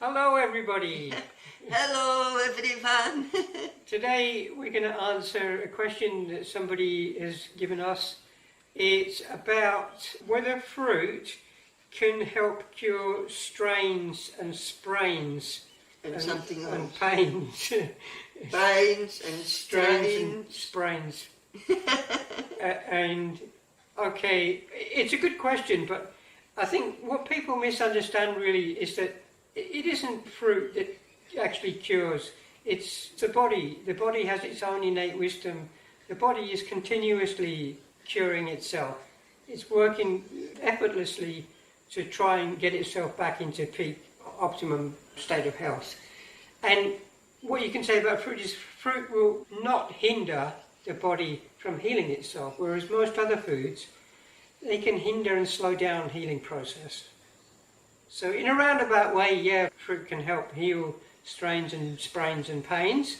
Hello everybody! Hello everyone! Today we're going to answer a question that somebody has given us. It's about whether fruit can help cure strains and sprains and something else. And pains. Pains and strains. Sprains. And okay, it's a good question, but I think what people misunderstand really is that it isn't fruit that actually cures. It's the body. The body has its own innate wisdom. The body is continuously curing itself. It's working effortlessly to try and get itself back into peak, optimum state of health. And what you can say about fruit is fruit will not hinder the body from healing itself, whereas most other foods, they can hinder and slow down the healing process. So in a roundabout way, yeah, fruit can help heal strains and sprains and pains,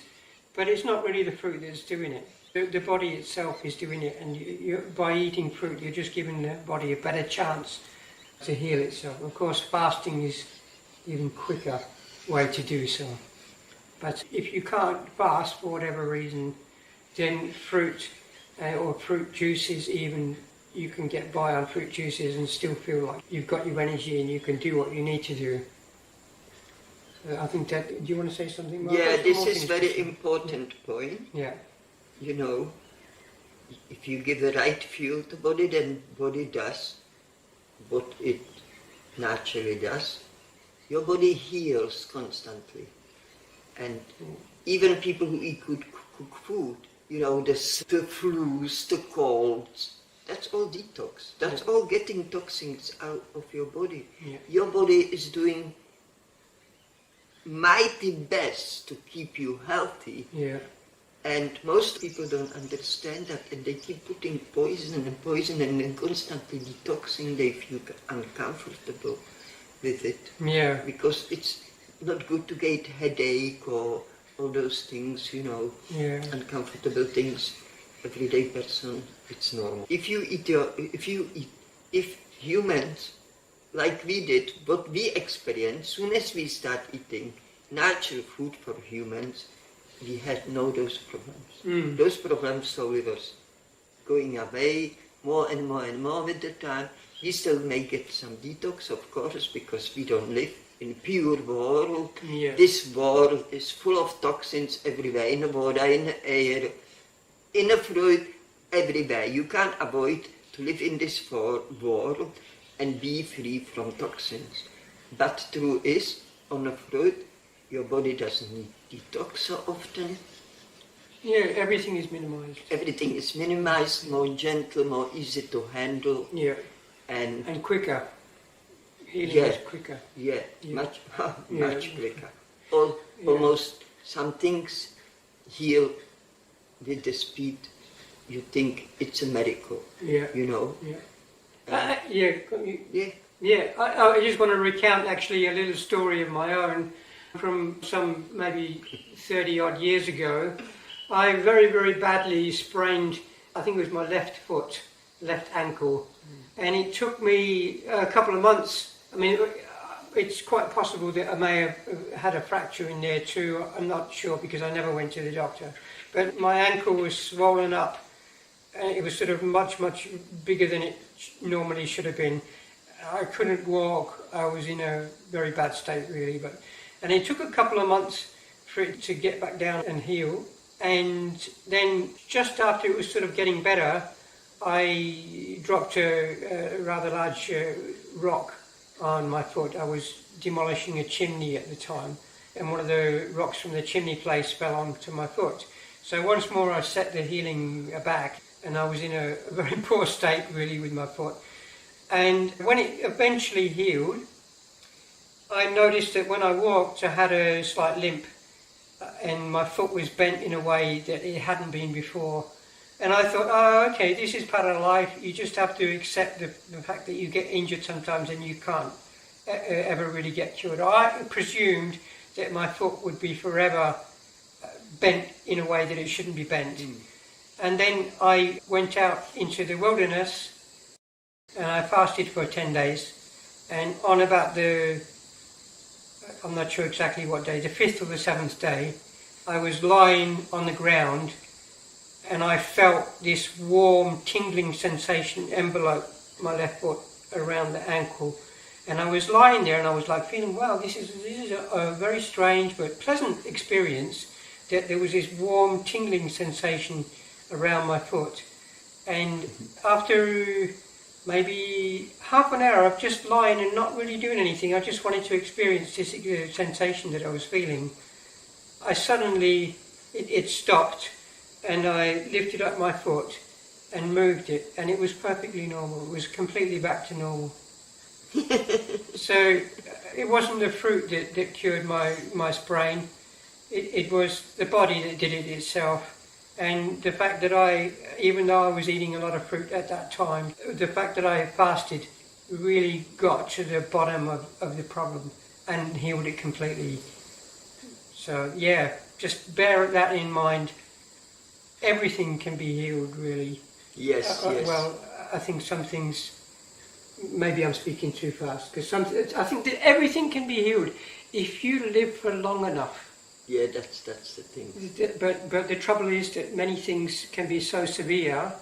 but it's not really the fruit that's doing it. The body itself is doing it, and by eating fruit, you're just giving the body a better chance to heal itself. Of course, fasting is even quicker way to do so. But if you can't fast for whatever reason, then fruit or fruit juices even, you can get by on fruit juices and still feel like you've got your energy and you can do what you need to do. So I think that, do you want to say something more? Yeah, this is very important point. Yeah. You know, if you give the right fuel to body, then body does what it naturally does. Your body heals constantly. And even people who eat good cook food, you know, the flus, the colds, that's all detox. That's all getting toxins out of your body. Yeah. Your body is doing mighty best to keep you healthy. Yeah. And most people don't understand that, and they keep putting poison and then constantly detoxing. They feel uncomfortable with it. Yeah. Because it's not good to get headache or all those things, you know, uncomfortable things. Everyday person, it's normal. If humans, like we did, what we experienced, soon as we start eating natural food for humans, we had those problems. Those problems slowly was going away more and more and more with the time. We still may get some detox, of course, because we don't live in a pure world. Yeah. This world is full of toxins everywhere, in the water, in the air, in the fruit, everywhere. You can't avoid to live in this world and be free from toxins. But true is, on the fruit, your body doesn't need detox so often. Yeah, everything is minimized. Everything is minimized, more gentle, more easy to handle. Yeah. And quicker. Healing is quicker. Yeah, Yeah. much quicker. Almost some things heal with the speed you think it's a miracle. Yeah. You know? Yeah. Yeah. I just want to recount actually a little story of my own from some maybe 30 odd years ago. I very, very badly sprained, I think it was my left foot, left ankle, and it took me a couple of months. I mean, it's quite possible that I may have had a fracture in there too. I'm not sure because I never went to the doctor. But my ankle was swollen up, and it was sort of much, much bigger than it normally should have been. I couldn't walk. I was in a very bad state really. And it took a couple of months for it to get back down and heal. And then just after it was sort of getting better, I dropped a rather large rock on my foot. I was demolishing a chimney at the time, and one of the rocks from the chimney place fell onto my foot. So once more I set the healing back, and I was in a very poor state really with my foot. And when it eventually healed, I noticed that when I walked I had a slight limp, and my foot was bent in a way that it hadn't been before. And I thought, oh, okay, this is part of life. You just have to accept the fact that you get injured sometimes and you can't ever really get cured. I presumed that my foot would be forever bent in a way that it shouldn't be bent. And then I went out into the wilderness and I fasted for 10 days. And on about the I'm not sure exactly what day, the 5th or the 7th day, I was lying on the ground and I felt this warm, tingling sensation envelope my left foot around the ankle. And I was lying there and I was like feeling, wow, this is a very strange but pleasant experience, that there was this warm, tingling sensation around my foot. And after maybe half an hour of just lying and not really doing anything, I just wanted to experience this sensation that I was feeling. I suddenly, it stopped, and I lifted up my foot and moved it, and it was perfectly normal. It was completely back to normal. So it wasn't the fruit that cured my sprain. It was the body that did it itself. And the fact that even though I was eating a lot of fruit at that time, the fact that I fasted really got to the bottom of the problem and healed it completely. So yeah, just bear that in mind. Everything can be healed, really. Yes, yes. Well, I think some things, maybe I'm speaking too fast, because I think that everything can be healed if you live for long enough. Yeah, that's the thing. But the trouble is that many things can be so severe,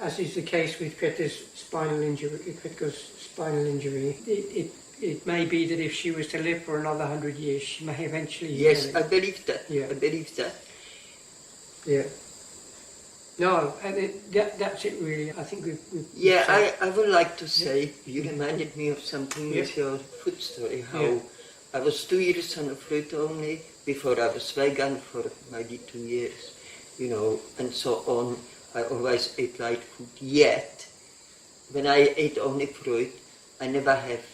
as is the case with Greta's spinal injury. It may be that if she was to live for another 100 years, she may eventually. Yes, I believe that. Yeah. I believe that. Yeah. No, that's it really. I think we've Yeah, I would like to say, you reminded me of something with your foot story, how I was 2 years on a fruit only, before I was vegan for maybe 2 years, and so on. I always ate light food, yet when I ate only fruit, I never have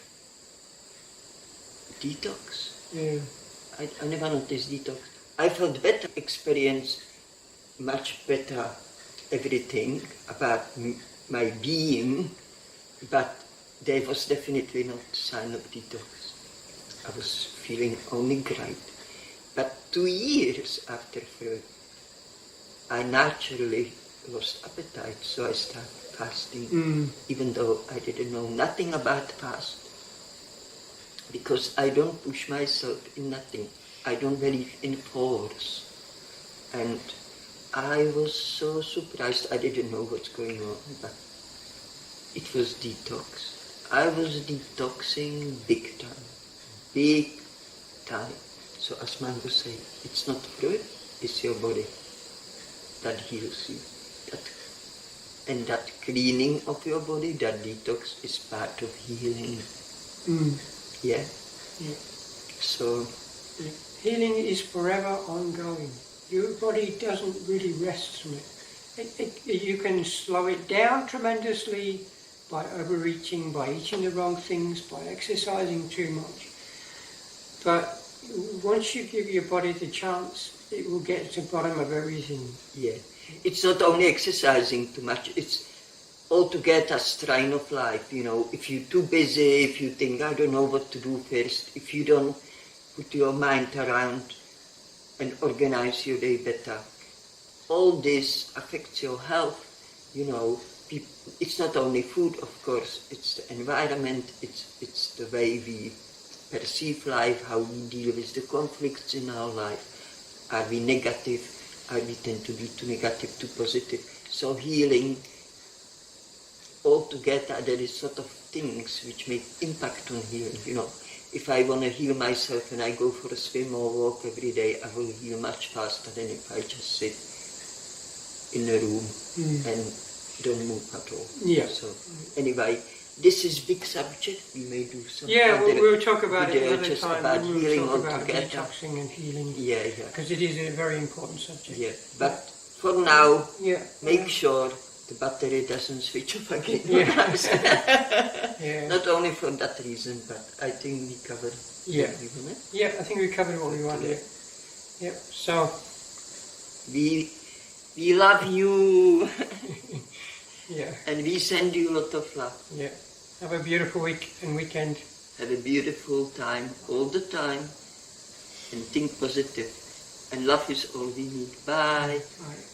detox. Yeah. I never noticed detox. I felt better, experienced much better everything about my being, but there was definitely no sign of detox. I was feeling only great. But 2 years after fruit, I naturally lost appetite, so I started fasting, even though I didn't know nothing about fast. Because I don't push myself in nothing. I don't believe in force. And I was so surprised, I didn't know what's going on, but it was detox. I was detoxing big time. Big time. So as Mango said, it's not fruit, it's your body that heals you. And that cleaning of your body, that detox, is part of healing. Yeah? Yeah. So... healing is forever ongoing. Your body doesn't really rest from it. You can slow it down tremendously by overeating, by eating the wrong things, by exercising too much. But once you give your body the chance, it will get to the bottom of everything. Yeah. It's not only exercising too much, it's altogether strain of life, If you're too busy, if you think, I don't know what to do first, if you don't put your mind around and organize your day better, all this affects your health, It's not only food, of course, it's the environment, it's the way we perceive life, how we deal with the conflicts in our life. Are we negative? Are we tend to be too negative, too positive? So healing, altogether, there is sort of things which make impact on healing, If I want to heal myself and I go for a swim or walk every day, I will heal much faster than if I just sit in a room and don't move at all. Yeah. So anyway, this is big subject. We may do some. Yeah, we'll talk about it another just time. about We'll healing talk about altogether. detoxing and healing. Yeah. Because it is a very important subject. Yeah, but for now, make Yeah. sure the battery doesn't switch off again. Yeah. Not only for that reason, but I think we covered everything, eh? Yeah, I think we covered what we wanted. Yeah. So we love you. yeah. And we send you a lot of love. Yeah. Have a beautiful week and weekend. Have a beautiful time all the time. And think positive. And love is all we need. Bye. Bye.